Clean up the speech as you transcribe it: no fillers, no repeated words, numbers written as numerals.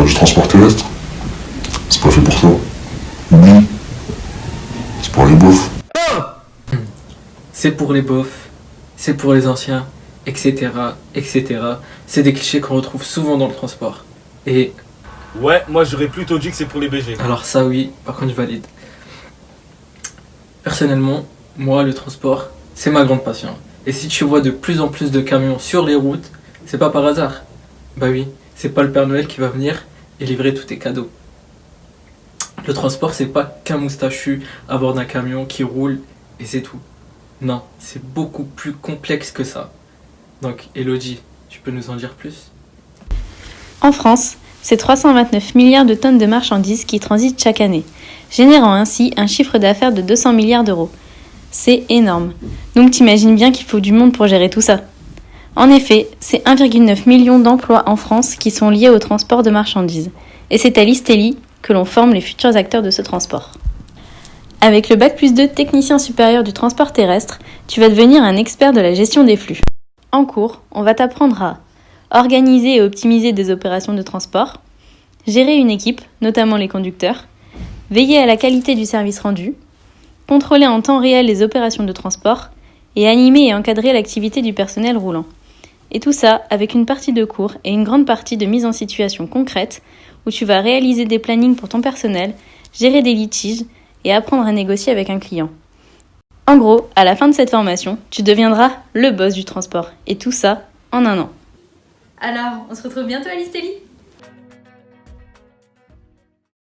du transport terrestre. C'est pas fait pour ça. Oui, c'est pour les beaufs. C'est pour les beaufs, c'est pour les anciens, etc., etc. C'est des clichés qu'on retrouve souvent dans le transport. Et Ouais, moi j'aurais plutôt dit que c'est pour les BG. alors ça oui, par contre je valide. Personnellement, moi le transport, c'est ma grande passion. Et si tu vois de plus en plus de camions sur les routes, c'est pas par hasard. Bah oui, c'est pas le Père Noël qui va venir et livrer tous tes cadeaux. Le transport, c'est pas qu'un moustachu à bord d'un camion qui roule et c'est tout. Non, c'est beaucoup plus complexe que ça. Donc, Elodie, tu peux nous en dire plus? En France, c'est 329 milliards de tonnes de marchandises qui transitent chaque année, générant ainsi un chiffre d'affaires de 200 milliards d'euros. C'est énorme. Donc t'imagines bien qu'il faut du monde pour gérer tout ça. En effet, c'est 1,9 million d'emplois en France qui sont liés au transport de marchandises. Et c'est à l'ISTELI que l'on forme les futurs acteurs de ce transport. Avec le Bac+2 technicien supérieur du transport terrestre, tu vas devenir un expert de la gestion des flux. En cours, on va t'apprendre à organiser et optimiser des opérations de transport, gérer une équipe, notamment les conducteurs, veiller à la qualité du service rendu, contrôler en temps réel les opérations de transport et animer et encadrer l'activité du personnel roulant. Et tout ça avec une partie de cours et une grande partie de mise en situation concrète où tu vas réaliser des plannings pour ton personnel, gérer des litiges et apprendre à négocier avec un client. En gros, à la fin de cette formation, tu deviendras le boss du transport. Et tout ça en un an. Alors, on se retrouve bientôt à l'ISTELI ?